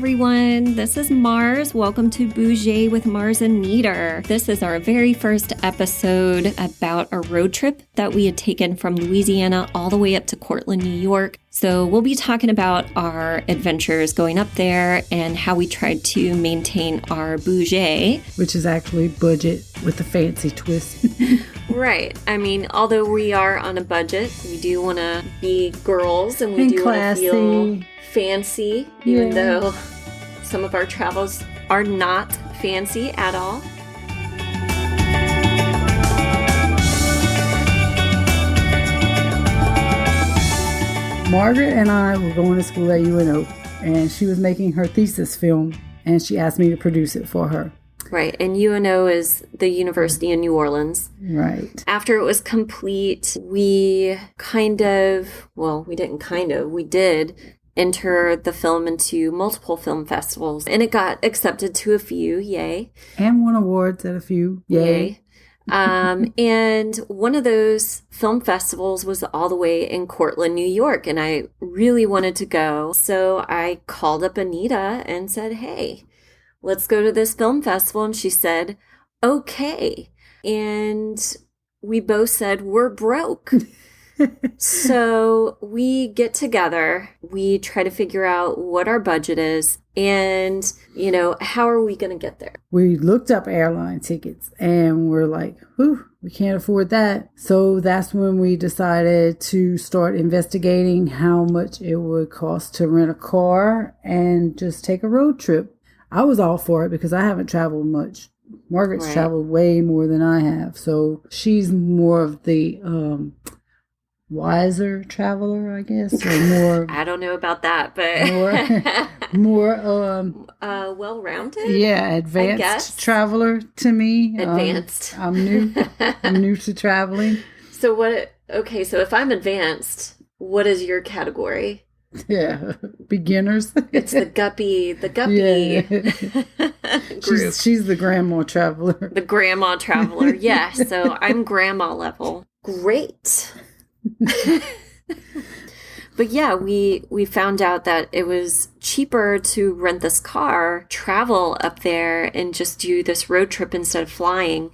everyone. This is Mars. Welcome to Büdgét with Mars and Neeter. This is our very first episode about a road trip that we had taken from Louisiana all the way up to Cortland, New York. So we'll be talking about our adventures going up there and how we tried to maintain our Büdgét. Which is actually budget with a fancy twist. Right. I mean, although we are on a budget, we do want to be girls and we do want to feel fancy, even though some of our travels are not fancy at all. Margaret and I were going to school at UNO, and she was making her thesis film, and she asked me to produce it for her. Right, and UNO is the University in New Orleans. Right. After it was complete, we did enter the film into multiple film festivals, and it got accepted to a few, yay. And won awards at a few, yay. And one of those film festivals was all the way in Cortland, New York, and I really wanted to go. So I called up Anita and said, hey, let's go to this film festival. And she said, okay. And we both said, we're broke. So we get together, we try to figure out what our budget is, and, how are we going to get there? We looked up airline tickets and we're like, whew, we can't afford that. So that's when we decided to start investigating how much it would cost to rent a car and just take a road trip. I was all for it because I haven't traveled much. Margaret's traveled way more than I have. So she's more of the wiser traveler, I guess, or more. I don't know about that, but more well-rounded. Yeah, advanced traveler to me. Advanced. I'm new. I'm new to traveling. So so if I'm advanced, what is your category? Yeah, beginners. It's the guppy. Yeah. Group. She's the grandma traveler. The grandma traveler. Yeah, so I'm grandma level. Great. But yeah, we found out that it was cheaper to rent this car, travel up there, and just do this road trip instead of flying.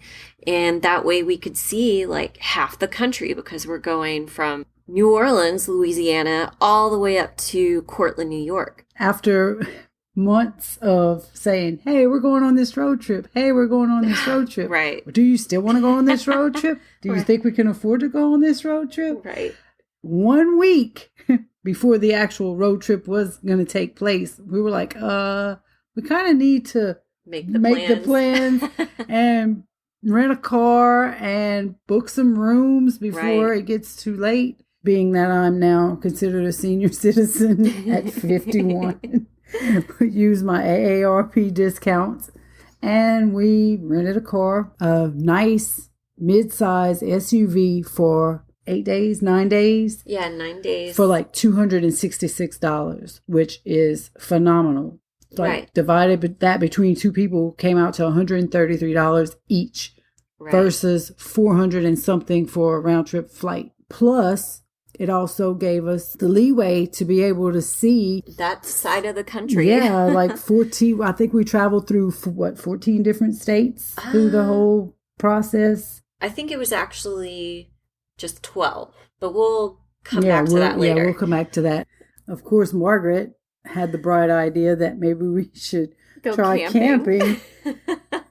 And that way we could see like half the country, because we're going from New Orleans, Louisiana, all the way up to Cortland, New York. After months of saying, hey, we're going on this road trip. Hey, we're going on this road trip. Right. Do you still want to go on this road trip? Do you think we can afford to go on this road trip? Right. 1 week before the actual road trip was going to take place, we were like, we kind of need to make the plans and rent a car and book some rooms before it gets too late. Being that I'm now considered a senior citizen at 51. Use my AARP discounts, and we rented a car, a nice mid-size SUV for 9 days. Yeah, 9 days. For like $266, which is phenomenal. Divided that between two people came out to $133 each versus $400 and something for a round trip flight. Plus, it also gave us the leeway to be able to see that side of the country. Yeah, like 14. I think we traveled through 14 different states through the whole process. I think it was actually just 12, but we'll come back to that later. Yeah, we'll come back to that. Of course, Margaret had the bright idea that maybe we should try camping.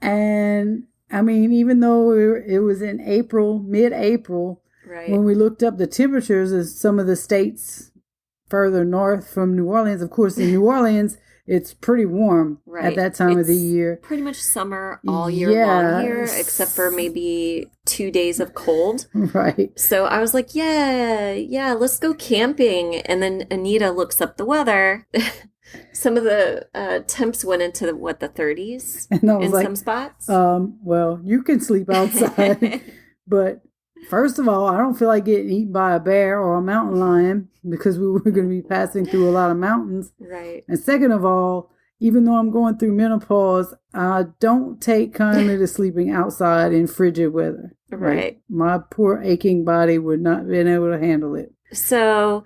And I mean, even though it was in mid-April, when we looked up the temperatures of some of the states further north from New Orleans, of course, in New Orleans, it's pretty warm at that time of the year. Pretty much summer all year long here, except for maybe 2 days of cold. Right. So I was like, yeah, let's go camping. And then Anita looks up the weather. Some of the temps went into the 30s in some spots. Well, you can sleep outside, but first of all, I don't feel like getting eaten by a bear or a mountain lion because we were going to be passing through a lot of mountains. Right. And second of all, even though I'm going through menopause, I don't take kindly to sleeping outside in frigid weather. Right. My poor aching body would not have been able to handle it. So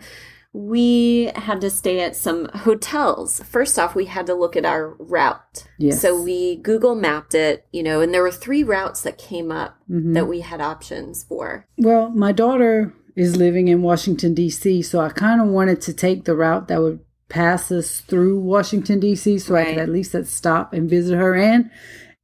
we had to stay at some hotels. First off, we had to look at our route. Yes. So we Google mapped it, and there were 3 routes that came up that we had options for. Well, my daughter is living in Washington, D.C., so I kind of wanted to take the route that would pass us through Washington, D.C., so I could at least stop and visit her. And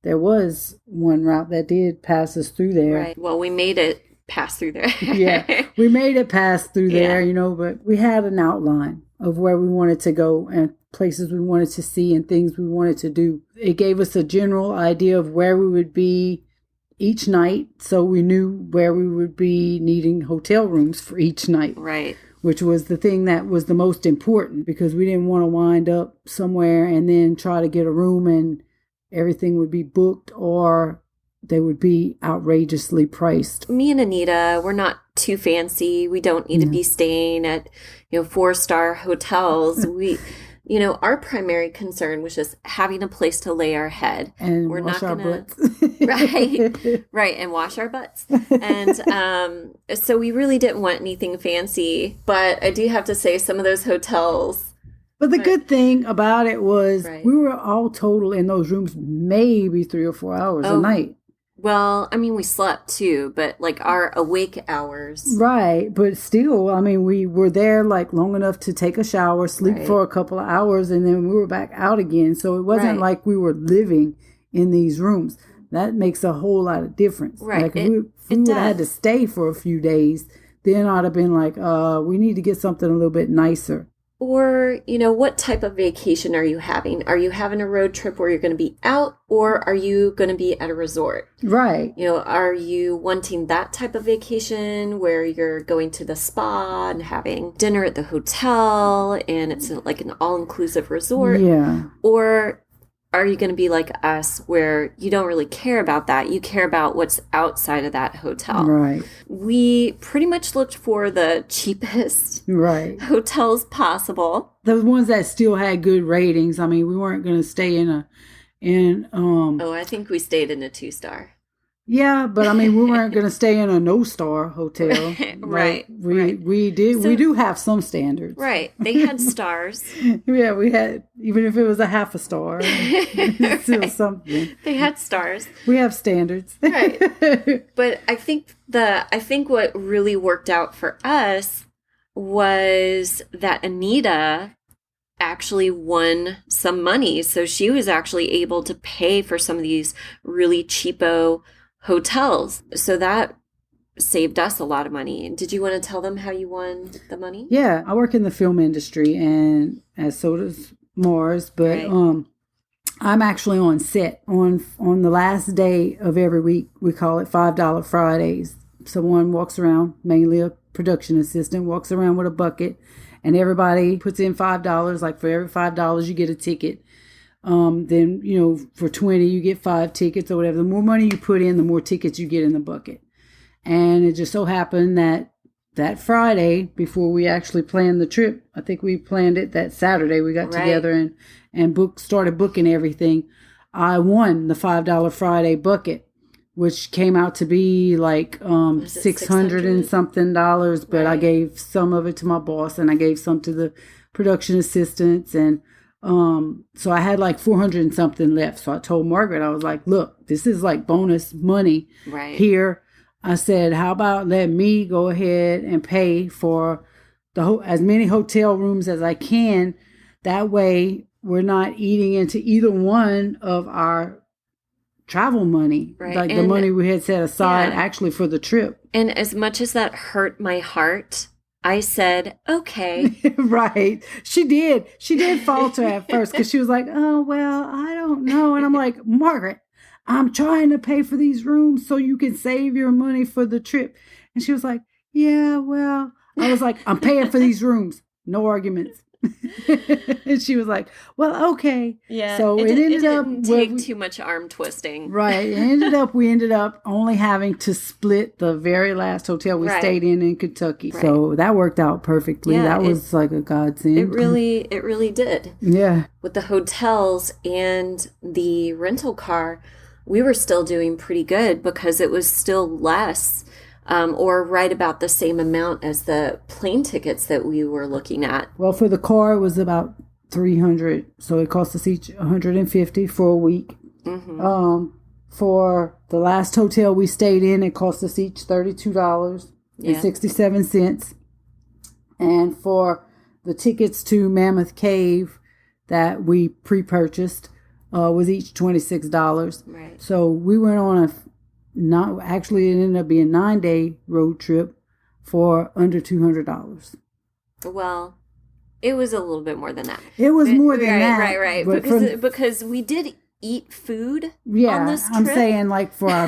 there was one route that did pass us through there. Right. Well, we made it pass through there. Yeah, we made it pass through there, but we had an outline of where we wanted to go and places we wanted to see and things we wanted to do. It gave us a general idea of where we would be each night, so we knew where we would be needing hotel rooms for each night. Right. Which was the thing that was the most important, because we didn't want to wind up somewhere and then try to get a room and everything would be booked or they would be outrageously priced. Me and Anita, we're not too fancy. We don't need to be staying at, 4-star hotels. We, our primary concern was just having a place to lay our head. And we're wash not our gonna, butts. right, and wash our butts. And so we really didn't want anything fancy. But I do have to say, some of those hotels. But the good thing about it was we were all total in those rooms maybe 3 or 4 hours a night. Well, we slept too, but like our awake hours. Right. But still, we were there like long enough to take a shower, sleep for a couple of hours, and then we were back out again. So it wasn't like we were living in these rooms. That makes a whole lot of difference. Right. Like if we would have had to stay for a few days, then I'd have been like, we need to get something a little bit nicer. Or, what type of vacation are you having? Are you having a road trip where you're going to be out, or are you going to be at a resort? Right. Are you wanting that type of vacation where you're going to the spa and having dinner at the hotel and it's like an all-inclusive resort? Yeah. Or are you going to be like us where you don't really care about that? You care about what's outside of that hotel. Right. We pretty much looked for the cheapest hotels possible. The ones that still had good ratings. We weren't going to stay I think we stayed in a 2-star. Yeah, but we weren't going to stay in a no-star hotel. Right. We do have some standards. Right. They had stars. Yeah, we had, even if it was a half a star, it's still something. They had stars. We have standards. Right. But I think what really worked out for us was that Anita actually won some money. So she was actually able to pay for some of these really cheapo hotels. So that saved us a lot of money. Did you want to tell them how you won the money? Yeah, I work in the film industry, and so does Mars, but I'm actually on set on the last day of every week. We call it $5 Fridays. Someone walks around, mainly a production assistant, walks around with a bucket, and everybody puts in $5. Like for every $5 you get a ticket. Then, for 20, you get 5 tickets or whatever. The more money you put in, the more tickets you get in the bucket. And it just so happened that Friday, before we actually planned the trip, I think we planned it that Saturday. We got together and started booking everything. I won the $5 Friday bucket, which came out to be like $600 and something dollars. But I gave some of it to my boss, and I gave some to the production assistants, and so I had like 400 and something left. So I told Margaret, I was like, look, this is like bonus money here. I said, how about let me go ahead and pay for as many hotel rooms as I can. That way we're not eating into either one of our travel money, like the money we had set aside actually for the trip. And as much as that hurt my heart, I said, okay. Right. She did falter at first because she was like, oh, well, I don't know. And I'm like, Margaret, I'm trying to pay for these rooms so you can save your money for the trip. And she was like, yeah, well, I was like, I'm paying for these rooms. No arguments. And she was like, well, okay. Yeah. So it ended up take too much arm twisting. Right. We ended up only having to split the very last hotel we stayed in Kentucky. Right. So that worked out perfectly. Yeah, that was like a godsend. It really did. Yeah. With the hotels and the rental car, we were still doing pretty good because it was still less or right about the same amount as the plane tickets that we were looking at. Well, for the car, it was about $300, so it cost us each $150 for a week. Mm-hmm. For the last hotel we stayed in, it cost us each $32.67. And for the tickets to Mammoth Cave that we pre-purchased was each $26. Right. So we went on it ended up being a 9-day road trip for under $200. Well, it was a little bit more than that. It was more than that. Right. Because we did eat food on this trip. I'm saying like for our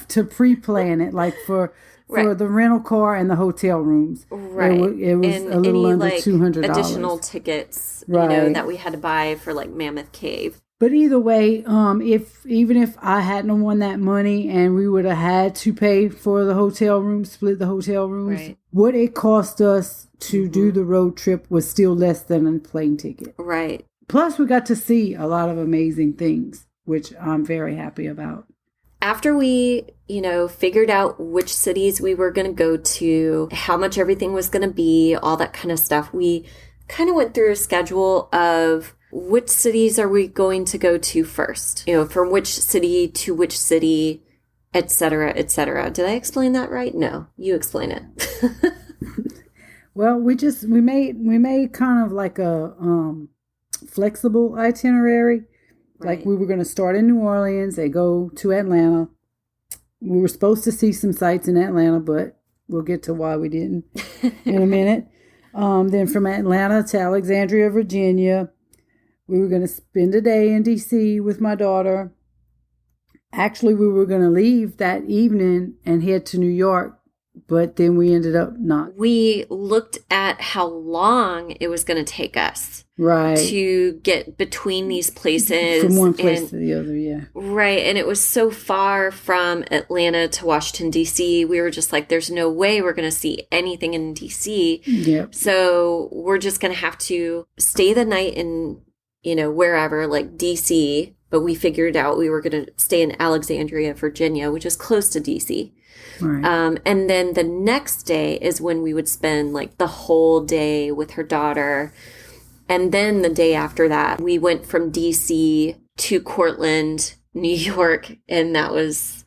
to pre-plan it, like for the rental car and the hotel rooms. Right. It was a little under $200. Additional tickets, that we had to buy for like Mammoth Cave. But either way, even if I hadn't won that money and we would have had to pay for the hotel rooms, split the hotel rooms, what it cost us to do the road trip was still less than a plane ticket. Right. Plus, we got to see a lot of amazing things, which I'm very happy about. After we, figured out which cities we were going to go to, how much everything was going to be, all that kind of stuff, we kind of went through a schedule of which cities are we going to go to first? From which city to which city, et cetera, et cetera. Did I explain that right? No, you explain it. Well, we made kind of like a flexible itinerary. Right. Like we were going to start in New Orleans and go to Atlanta. We were supposed to see some sights in Atlanta, but we'll get to why we didn't in a minute. Then from Atlanta to Alexandria, Virginia. We were going to spend a day in D.C. with my daughter. Actually, we were going to leave that evening and head to New York, but then we ended up not. We looked at how long it was going to take us to get between these places. From one place to the other, yeah. Right, and it was so far from Atlanta to Washington, D.C. We were just like, there's no way we're going to see anything in D.C. Yep. So we're just going to have to stay the night in wherever, like D.C., but we figured out we were going to stay in Alexandria, Virginia, which is close to D.C. Right. And then the next day is when we would spend like the whole day with her daughter. And then the day after that, we went from D.C. to Cortland, New York, and that was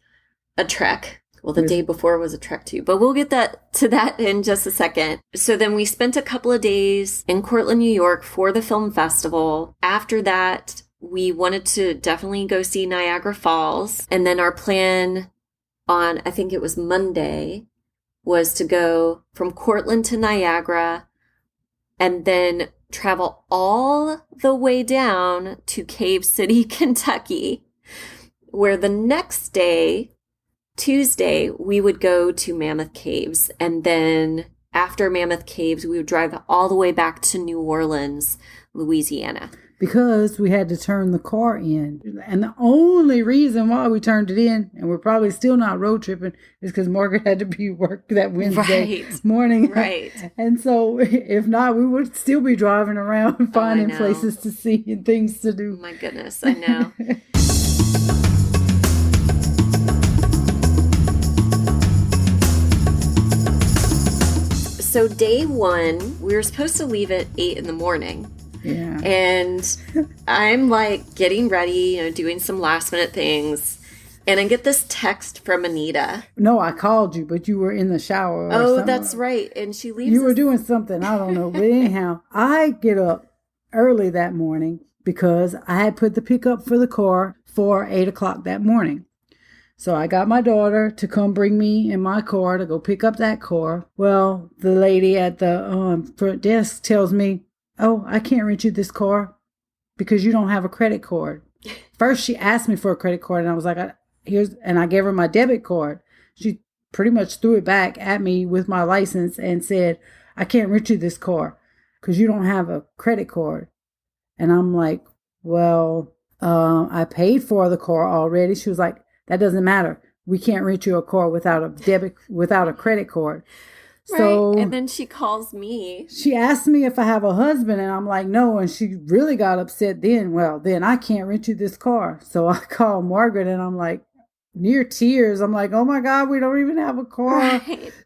a trek. Well, the day before was a trek too, but we'll get to that in just a second. So then we spent a couple of days in Cortland, New York for the film festival. After that, we wanted to definitely go see Niagara Falls. And then our plan on, I think it was Monday, was to go from Cortland to Niagara and then travel all the way down to Cave City, Kentucky, where the next day, Tuesday, we would go to Mammoth Caves, and then after Mammoth Caves, we would drive all the way back to New Orleans, Louisiana. Because we had to turn the car in. And the only reason why we turned it in, and we're probably still not road tripping, is because Margaret had to be at work that Wednesday morning. Right. And so if not, we would still be driving around finding places to see and things to do. My goodness, I know. So day one, we were supposed to leave at 8 in the morning. Yeah. And I'm like getting ready, doing some last minute things. And I get this text from Anita. No, I called you, but you were in the shower. That's right. And she leaves. You were doing something. I don't know. But anyhow, I get up early that morning because I had put the pickup for the car for 8 o'clock that morning. So I got my daughter to come bring me in my car to go pick up that car. Well, the lady at the front desk tells me, "Oh, I can't rent you this car because you don't have a credit card." First, she asked me for a credit card, and I was like, and I gave her my debit card. She pretty much threw it back at me with my license and said, "I can't rent you this car because you don't have a credit card." And I'm like, "Well, I paid for the car already." She was like, "That doesn't matter. We can't rent you a car without a credit card." Right. So, and then she calls me. She asked me if I have a husband, and I'm like, no. And she really got upset then. Well, then I can't rent you this car. So I called Margaret, and I'm like, near tears. I'm like, oh my God, we don't even have a car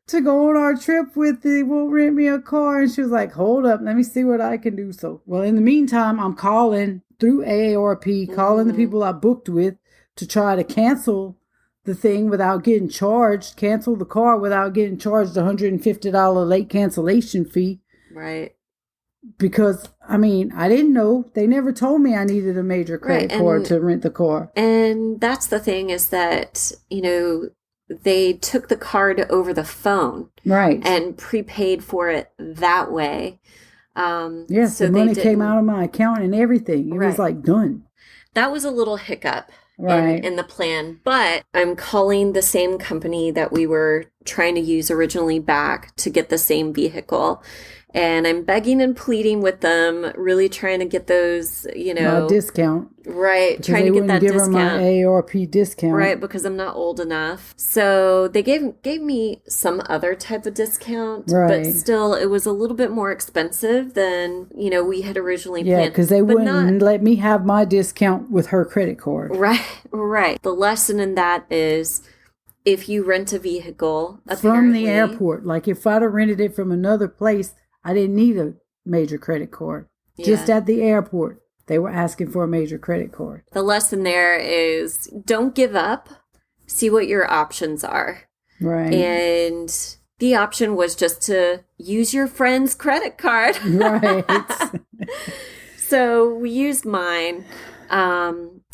to go on our trip with. They won't rent me a car. And she was like, hold up, let me see what I can do. So, well, in the meantime, I'm calling through AARP, calling the people I booked with to try to cancel the thing without getting charged, cancel the car without getting charged $150 late cancellation fee. Right. Because, I mean, I didn't know. They never told me I needed a major credit card to rent the car. And that's the thing is that, you know, they took the card over the phone. Right. And prepaid for it that way. Yes, so the money came out of my account and everything. It was like done. That was a little hiccup. Right. In the plan, but I'm calling the same company that we were trying to use originally back to get the same vehicle. And I'm begging and pleading with them, really trying to get those, you know, discount. Right. Because trying to get that discount. They wouldn't give her my AARP discount. Right. Because I'm not old enough. So they gave me some other type of discount. Right. But still, it was a little bit more expensive than, you know, we had originally planned. Yeah, because they wouldn't let me have my discount with her credit card. Right. Right. The lesson in that is if you rent a vehicle from the airport, like if I'd have rented it from another place, I didn't need a major credit card. Yeah. Just at the airport, they were asking for a major credit card. The lesson there is don't give up. See what your options are. Right. And the option was just to use your friend's credit card. Right. So we used mine.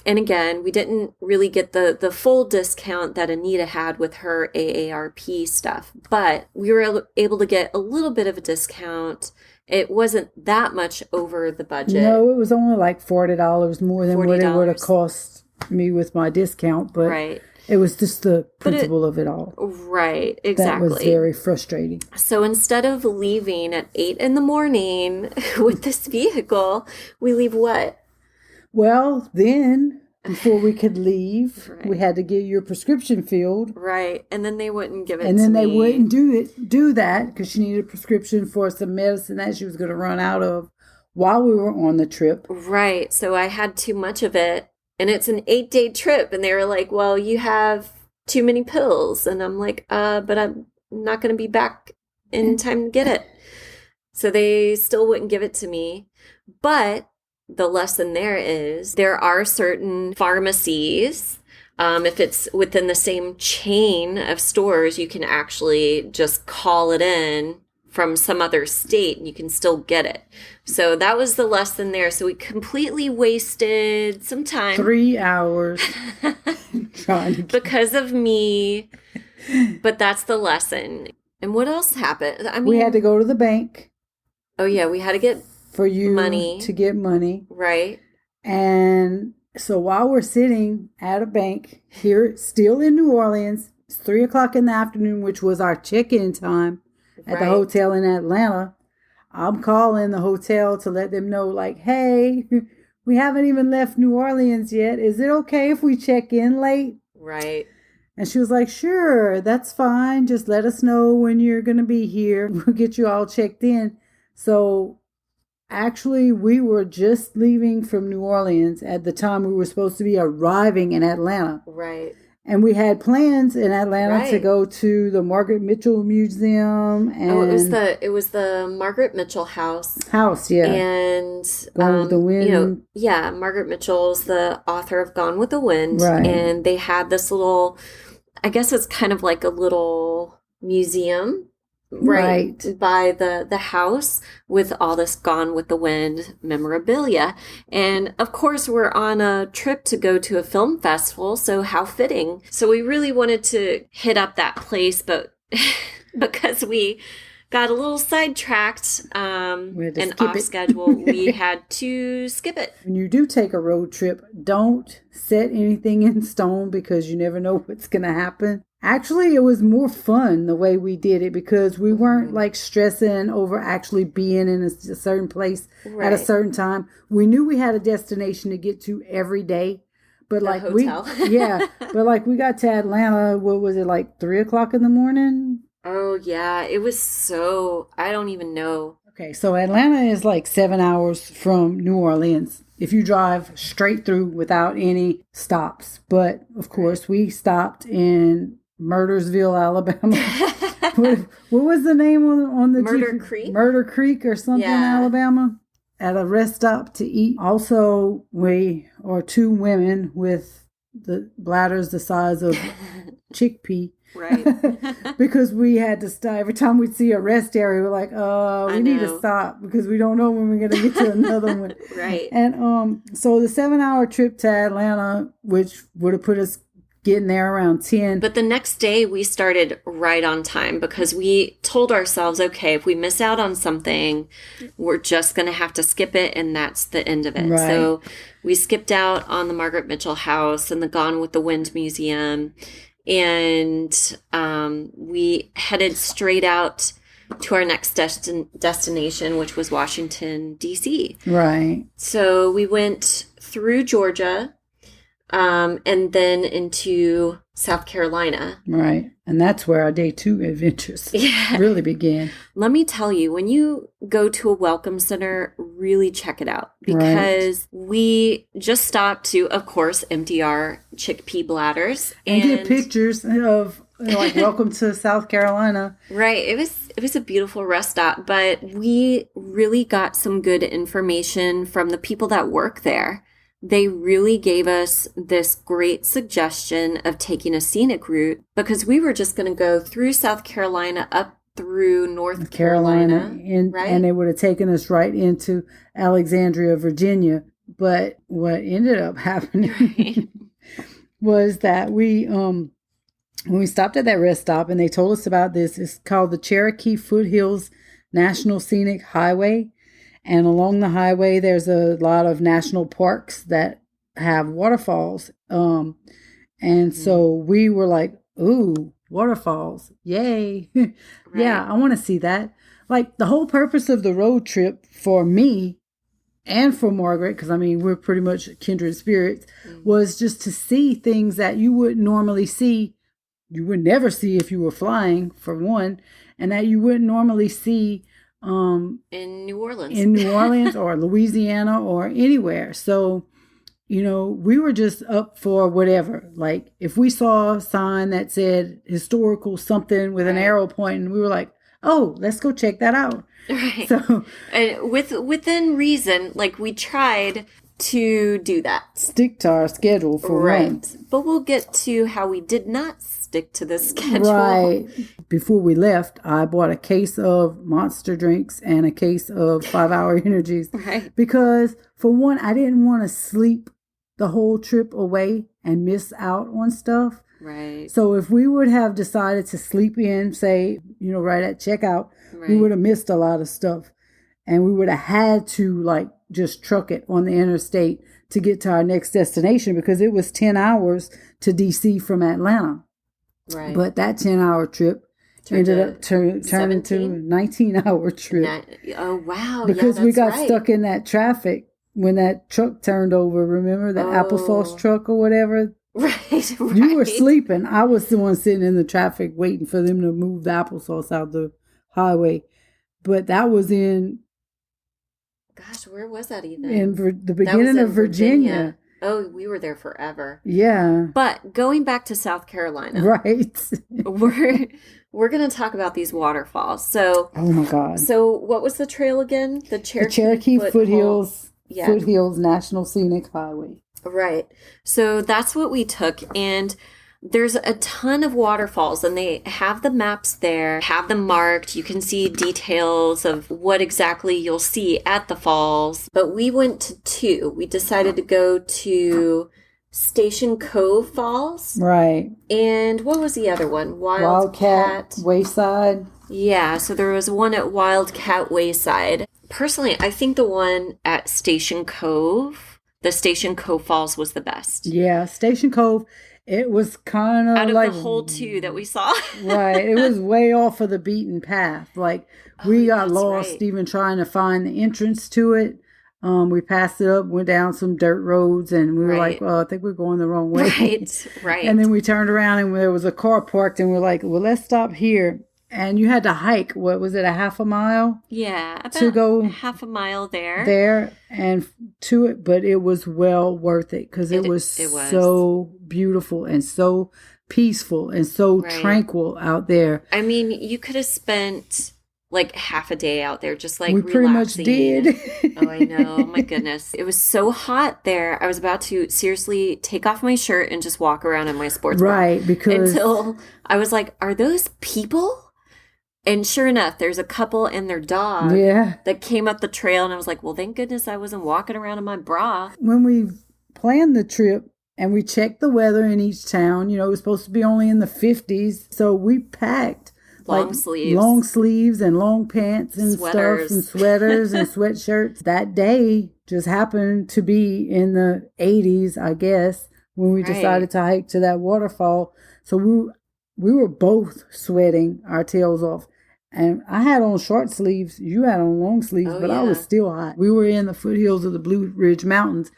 And again, we didn't really get the full discount that Anita had with her AARP stuff, but we were able to get a little bit of a discount. It wasn't that much over the budget. No, it was only like $40 more than what it would have cost me with my discount, but it was just the principle of it all. Right, exactly. That was very frustrating. So instead of leaving at 8 a.m. with this vehicle, we leave what? Well, then, before we could leave, we had to get your prescription filled. Right. And then they wouldn't give it to me. And then they wouldn't do that because she needed a prescription for some medicine that she was going to run out of while we were on the trip. Right. So I had too much of it. And it's an 8-day trip. And they were like, well, you have too many pills. And I'm like, but I'm not going to be back in time to get it. So they still wouldn't give it to me. But the lesson there is there are certain pharmacies. If it's within the same chain of stores, you can actually just call it in from some other state and you can still get it. So that was the lesson there. So we completely wasted some time. 3 hours trying to because of me. But that's the lesson. And what else happened? I mean, we had to go to the bank. Oh, yeah. We had to get for you money to get money. Right. And so while we're sitting at a bank here, still in New Orleans, it's 3:00 in the afternoon, which was our check-in time at the hotel in Atlanta. I'm calling the hotel to let them know, like, hey, we haven't even left New Orleans yet. Is it okay if we check in late? Right. And she was like, sure, that's fine. Just let us know when you're going to be here. We'll get you all checked in. So actually, we were just leaving from New Orleans at the time we were supposed to be arriving in Atlanta. Right. And we had plans in Atlanta to go to the Margaret Mitchell Museum. And it was the Margaret Mitchell house. Yeah. And Gone with the Wind. Margaret Mitchell's the author of Gone with the Wind. Right. And they had this little, I guess it's kind of like a little museum. Right. By the house with all this Gone with the Wind memorabilia. And of course, we're on a trip to go to a film festival. So how fitting. So we really wanted to hit up that place, but because we got a little sidetracked and off schedule, we had to skip it. When you do take a road trip, don't set anything in stone because you never know what's going to happen. Actually, it was more fun the way we did it because we weren't like stressing over actually being in a certain place at a certain time. We knew we had a destination to get to every day, but the like hotel. But like we got to Atlanta. What was it, like 3:00 in the morning? Oh yeah, it was so. I don't even know. Okay, so Atlanta is like 7 hours from New Orleans if you drive straight through without any stops. But of course, we stopped in Murdersville, Alabama. what was the name on the Murder Creek? Murder Creek or something, Alabama, at a rest stop to eat. Also, we are two women with the bladders the size of chickpea. Right. Because we had to stop. Every time we'd see a rest area, we're like, we need to stop because we don't know when we're going to get to another one. Right. And so the 7-hour trip to Atlanta, which would have put us getting there around 10. But the next day we started right on time because we told ourselves, okay, if we miss out on something, we're just going to have to skip it. And that's the end of it. Right. So we skipped out on the Margaret Mitchell House and the Gone with the Wind Museum. And we headed straight out to our next destination, which was Washington, D.C. Right. So we went through Georgia and then into South Carolina. Right. And that's where our day 2 adventures really began. Let me tell you, when you go to a welcome center, really check it out because we just stopped to, of course, empty our chickpea bladders. And get pictures of, like, welcome to South Carolina. Right. It was a beautiful rest stop, but we really got some good information from the people that work there. They really gave us this great suggestion of taking a scenic route because we were just going to go through South Carolina up through North Carolina. Right? And it would have taken us right into Alexandria, Virginia. But what ended up happening was that when we stopped at that rest stop and they told us about this, it's called the Cherokee Foothills National Scenic Highway. And along the highway, there's a lot of national parks that have waterfalls. And so we were like, ooh, waterfalls. Yay. Yeah, I want to see that. Like, the whole purpose of the road trip for me and for Margaret, because, I mean, we're pretty much kindred spirits, was just to see things that you wouldn't normally see. You would never see if you were flying, for one, and that you wouldn't normally see in New Orleans or Louisiana or anywhere. So, we were just up for whatever. Like, if we saw a sign that said historical something with an arrow pointing, we were like, oh, let's go check that out. Right. So, and within reason, like, we tried to do that. Stick to our schedule for one. But we'll get to how we did not stick to the schedule. Right. Before we left, I bought a case of Monster drinks and a case of 5-hour energies. Right. Because, for one, I didn't want to sleep the whole trip away and miss out on stuff. Right. So if we would have decided to sleep in, say, right at checkout, we would have missed a lot of stuff. And we would have had to, like, just truck it on the interstate to get to our next destination because it was 10 hours to D.C. from Atlanta. Right. But that 10-hour trip ended up turning into a 19-hour trip. Oh, wow. Because we got stuck in that traffic when that truck turned over. Remember the applesauce truck or whatever? Right. You were sleeping. I was the one sitting in the traffic waiting for them to move the applesauce out the highway. But that was in... Gosh, where was that even? In the beginning of Virginia. Oh, we were there forever. Yeah. But going back to South Carolina. Right. we're going to talk about these waterfalls. So, oh my God. So what was the trail again? The Cherokee Foothills National Scenic Highway. Right. So that's what we took. And there's a ton of waterfalls and they have the maps there, have them marked. You can see details of what exactly you'll see at the falls. But we went to 2. We decided to go to Station Cove Falls. Right. And what was the other one? Wildcat Wayside. Yeah. So there was one at Wildcat Wayside. Personally, I think the one at Station Cove, the Station Cove Falls was the best. Yeah. Station Cove. It was kind of out of like the whole 2 that we saw. Right. It was way off of the beaten path. Like, we got lost even trying to find the entrance to it. We passed it up, went down some dirt roads, and we were like, well, I think we're going the wrong way. Right. And then we turned around and there was a car parked and we're like, well, let's stop here. And you had to hike, what was it, a half a mile? Yeah, about to go half a mile there. There and to it, but it was well worth it because it was so beautiful and so peaceful and so tranquil out there. I mean, you could have spent like half a day out there just like we relaxing. Pretty much did. Oh, I know. Oh, my goodness. It was so hot there. I was about to seriously take off my shirt and just walk around in my sports bra. Right, because until I was like, are those people? And sure enough, there's a couple and their dog that came up the trail, and I was like, well, thank goodness I wasn't walking around in my bra. When we planned the trip and we checked the weather in each town, it was supposed to be only in the 50s, so we packed long sleeves and long pants and sweaters. Stuff and sweaters and sweatshirts. That day just happened to be in the 80s, I guess, when we decided to hike to that waterfall. So we were both sweating our tails off. And I had on short sleeves. You had on long sleeves, but I was still hot. We were in the foothills of the Blue Ridge Mountains.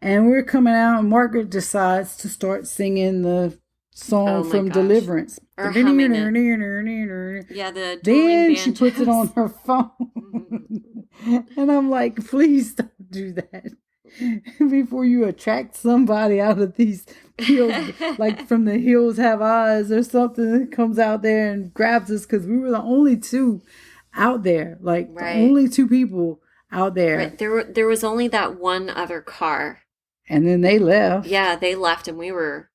And we're coming out, and Margaret decides to start singing the song from Deliverance. Or humming it. Yeah, the then she puts it on her phone. And I'm like, please don't do that. Before you attract somebody out of these hills, like from the hills have eyes or something that comes out there and grabs us, because we were the only two out there, the only two people out there. Right. There was only that one other car. And then they left. Yeah, they left, and we were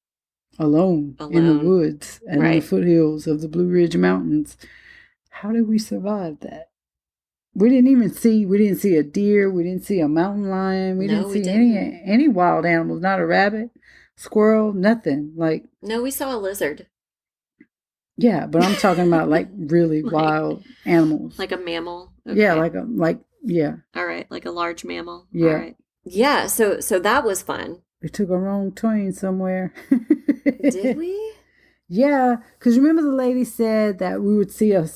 alone. In the woods and in the foothills of the Blue Ridge Mountains. How did we survive that? We didn't see a deer. We didn't see a mountain lion. We didn't see any wild animals. Not a rabbit, squirrel, nothing. No, we saw a lizard. Yeah, but I'm talking about really wild animals. Like a mammal. Okay. Yeah, yeah. All right, like a large mammal. Yeah. All right. Yeah, so that was fun. We took a wrong turn somewhere. Did we? Yeah, because remember the lady said that we would see a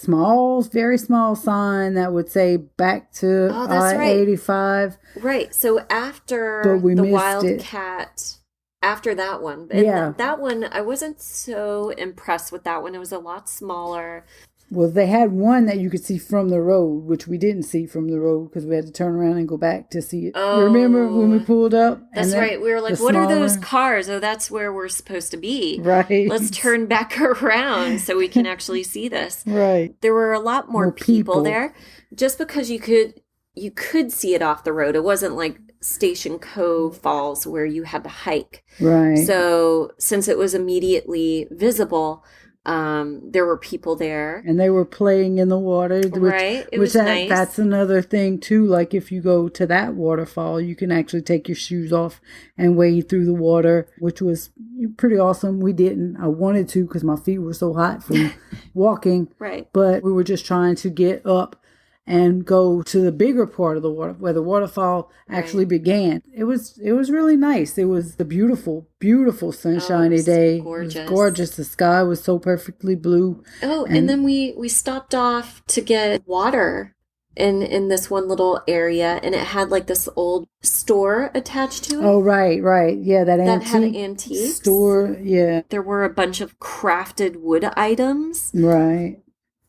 very small sign that would say back to I-85. Right. So after the Wildcat, after that one. And that one, I wasn't so impressed with that one. It was a lot smaller. Well, they had one that you could see from the road, which we didn't see from the road because we had to turn around and go back to see it. Oh, remember when we pulled up? That's right. We were like, what are those cars? Oh, that's where we're supposed to be. Right. Let's turn back around so we can actually see this. Right. There were a lot more people there. Just because you could see it off the road. It wasn't like Station Cove Falls where you had to hike. Right. So since it was immediately visible, there were people there, and they were playing in the water, which nice. That's another thing too. Like if you go to that waterfall, you can actually take your shoes off and wade through the water, which was pretty awesome. We didn't. I wanted to because my feet were so hot from walking. Right. But we were just trying to get up and go to the bigger part of the water where the waterfall actually began. It was really nice. It was the beautiful sunshiny day. Gorgeous. It was gorgeous. The sky was so perfectly blue. Oh, and then we stopped off to get water in this one little area, and it had like this old store attached to it. Oh, right. Yeah, that had antiques. Store, yeah. There were a bunch of crafted wood items. Right.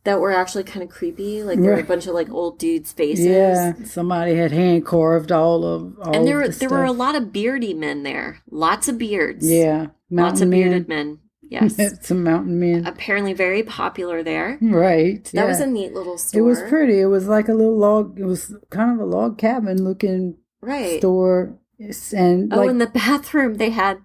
That were actually kind of creepy. Like there were a bunch of like old dudes' faces. Yeah, somebody had hand carved all and there were a lot of beardy men there. Lots of beards. Yeah, lots of bearded men. Yes, some mountain men. Apparently very popular there. Right. That was a neat little store. It was pretty. It was like a little log. It was kind of a log cabin looking store. And in the bathroom they had.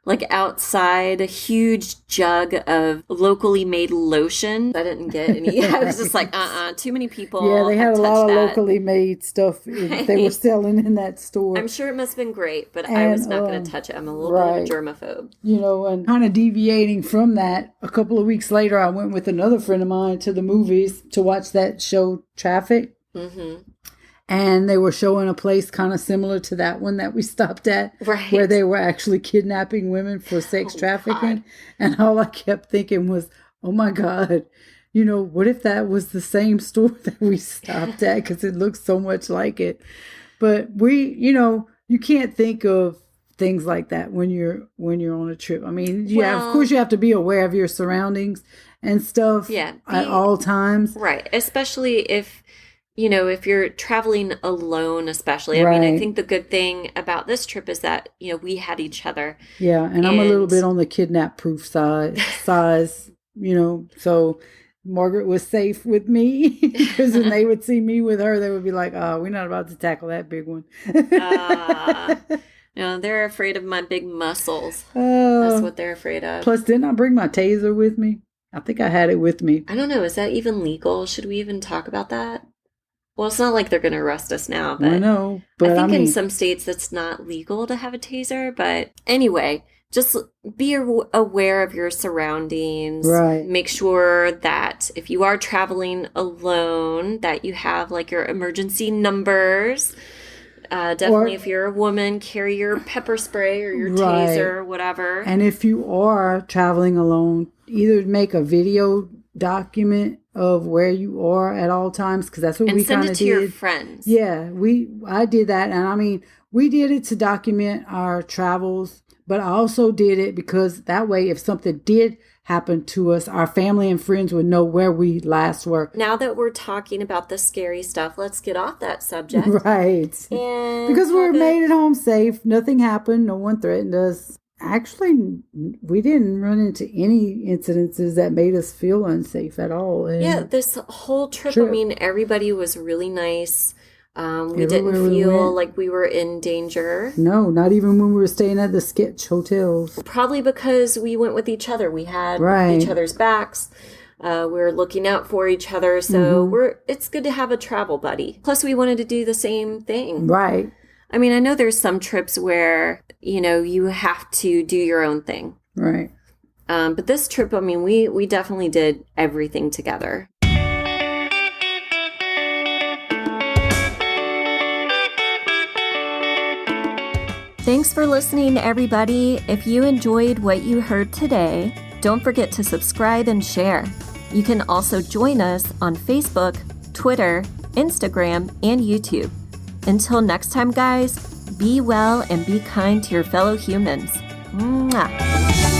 Like outside, a huge jug of locally made lotion. I didn't get any. I was just like, too many people. Yeah, they had a lot of locally made stuff they were selling in that store. I'm sure it must have been great, but I was not going to touch it. I'm a little bit of a germaphobe. And kind of deviating from that, a couple of weeks later, I went with another friend of mine to the movies to watch that show, Traffic. Mm-hmm. And they were showing a place kind of similar to that one that we stopped at, where they were actually kidnapping women for sex trafficking. God. And all I kept thinking was, oh my God, what if that was the same store that we stopped at? Because it looks so much like it. But you can't think of things like that when you're on a trip. I mean, of course you have to be aware of your surroundings and stuff at all times. Right. Especially if, if you're traveling alone, especially. I mean, I think the good thing about this trip is that, we had each other. Yeah. And I'm a little bit on the kidnap proof size, so Margaret was safe with me because when they would see me with her, they would be like, oh, we're not about to tackle that big one. No, they're afraid of my big muscles. That's what they're afraid of. Plus, didn't I bring my taser with me? I think I had it with me. I don't know. Is that even legal? Should we even talk about that? Well, it's not like they're going to arrest us now. But I know. But I think in some states it's not legal to have a taser. But anyway, just be aware of your surroundings. Right. Make sure that if you are traveling alone, that you have like your emergency numbers. Definitely, if you're a woman, carry your pepper spray or your taser or whatever. And if you are traveling alone, either make a video document of where you are at all times, because that's what we kind of did. And send it to your friends. Yeah, I did that. And I mean, we did it to document our travels, but I also did it because that way, if something did happen to us, our family and friends would know where we last were. Now that we're talking about the scary stuff, let's get off that subject. Right. And because we made it home safe. Nothing happened. No one threatened us. Actually, we didn't run into any incidences that made us feel unsafe at all. And this whole trip, I mean, everybody was really nice. We didn't feel like we were in danger. No, not even when we were staying at the sketch hotels. Probably because we went with each other. We had each other's backs. We were looking out for each other. So it's good to have a travel buddy. Plus, we wanted to do the same thing. Right. I mean, I know there's some trips where, you have to do your own thing. Right. But this trip, I mean, we definitely did everything together. Thanks for listening, everybody. If you enjoyed what you heard today, don't forget to subscribe and share. You can also join us on Facebook, Twitter, Instagram, and YouTube. Until next time, guys, be well and be kind to your fellow humans. Mwah.